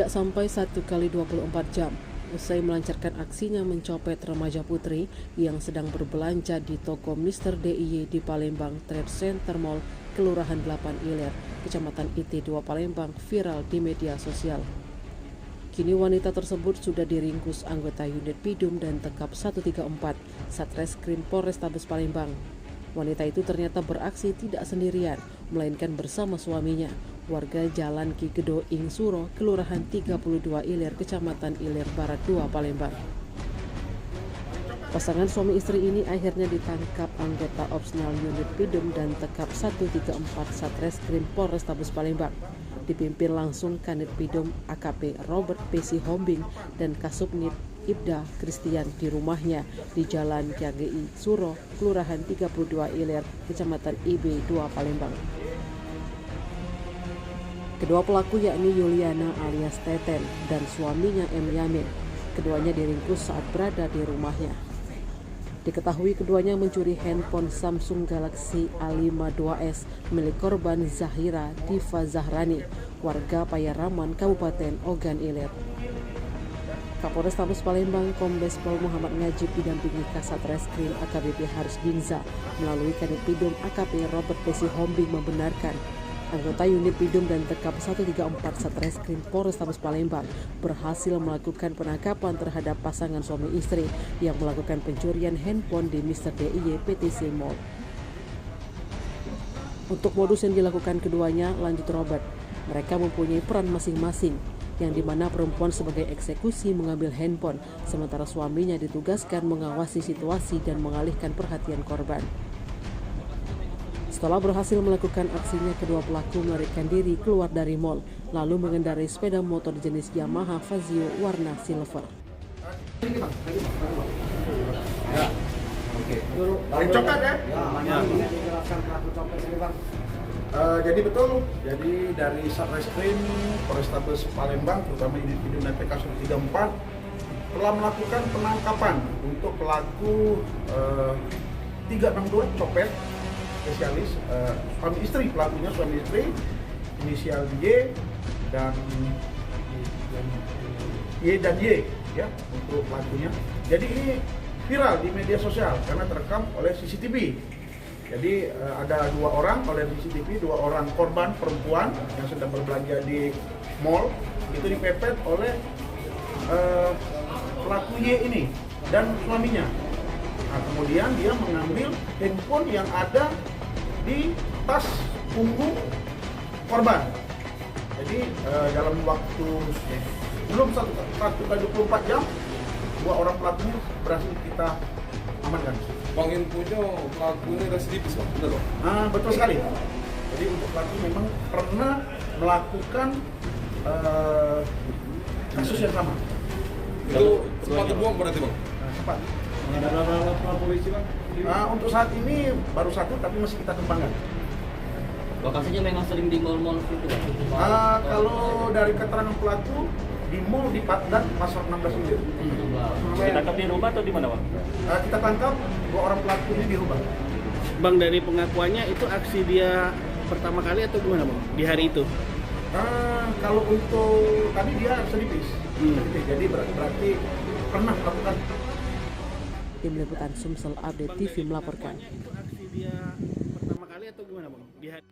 Tidak sampai 1 kali 24 jam, usai melancarkan aksinya mencopet remaja putri yang sedang berbelanja di toko Mr. DIY di Palembang Trade Center Mall, Kelurahan 8 Ilir, Kecamatan IT2 Palembang, viral di media sosial. Kini wanita tersebut sudah diringkus anggota unit Pidum dan Tekap 134 Satreskrim Polrestabes Palembang. Wanita itu ternyata beraksi tidak sendirian, melainkan bersama suaminya, warga Jalan Ki Gedo Ing Suro, Kelurahan 32 Ilir, Kecamatan Ilir Barat 2 Palembang. Pasangan suami istri ini akhirnya ditangkap anggota Opsional Unit Pidum dan Tekap 134 Satreskrim Polrestabes Palembang, dipimpin langsung Kanit Pidum AKP Robert P.C. Hombing dan Kasubnit Ibda Kristian di rumahnya di Jalan KGI Suro, Kelurahan 32 Ilir, Kecamatan IB 2 Palembang. Kedua pelaku yakni Yuliana alias Teten dan suaminya M. Yamin. Keduanya diringkus saat berada di rumahnya. Diketahui keduanya mencuri handphone Samsung Galaxy A52s milik korban Zahira Diva Zahrani, warga Payaraman, Kabupaten Ogan Ilir. Kapolres Tabes Palembang Kombes Pol Muhammad Najib didampingi Kasat Reskrim AKBP Haris Binza melalui Kanit Pidum AKP Robert P.C. Hombing membenarkan anggota unit Pidum dan Tekap 134 Satreskrim Polrestabes Palembang berhasil melakukan penangkapan terhadap pasangan suami istri yang melakukan pencurian handphone di Mr. DIY PTC Mall. Untuk modus yang dilakukan keduanya, lanjut Robert, mereka mempunyai peran masing-masing, yang dimana perempuan sebagai eksekusi mengambil handphone, sementara suaminya ditugaskan mengawasi situasi dan mengalihkan perhatian korban. Setelah berhasil melakukan aksinya, kedua pelaku melarikan diri keluar dari mall, lalu mengendarai sepeda motor jenis Yamaha Fazio warna silver. Coklat ya? Jadi betul, jadi dari Satreskrim Polrestabes Palembang, terutama unit Pidum dan TK 134, telah melakukan penangkapan untuk pelaku 362 copet spesialis suami istri, pelakunya suami istri, inisial Y dan Y ya untuk pelakunya. Jadi ini viral di media sosial karena terekam oleh CCTV. Jadi ada 2 orang oleh CCTV, 2 orang korban perempuan yang sedang berbelanja di mall itu dipepet oleh pelaku Y ini dan suaminya. Nah, kemudian dia mengambil handphone yang ada di tas punggung korban. Jadi dalam waktu belum 1 kali 24 jam, 2 orang pelakunya berhasil kita amankan. Bang, infonya pelaku ini residivis, Bang, benar Bang? Betul sekali. Jadi untuk pelaku memang pernah melakukan kasus yang sama. Itu sempat terbuang berarti, Bang? Sempat. Ada berapa polisi, Bang? Untuk saat ini baru 1, tapi masih kita kembangkan. Lokasinya memang sering di mall-mall itu, Kalau dari keterangan pelaku di mall di dan pasar 16 ini. Ditangkap di rumah atau di mana, Bang? Kita tangkap 2 orang pelaku ini di rumah. Bang, dari pengakuannya itu aksi dia pertama kali atau gimana, Bang? Di hari itu? Kalau untuk tadi dia sedipis. Jadi berarti pernah melakukan. Tim Liputan Sumsel Update TV melaporkan. Itu aksi dia pertama kali atau gimana, Bang? Di hari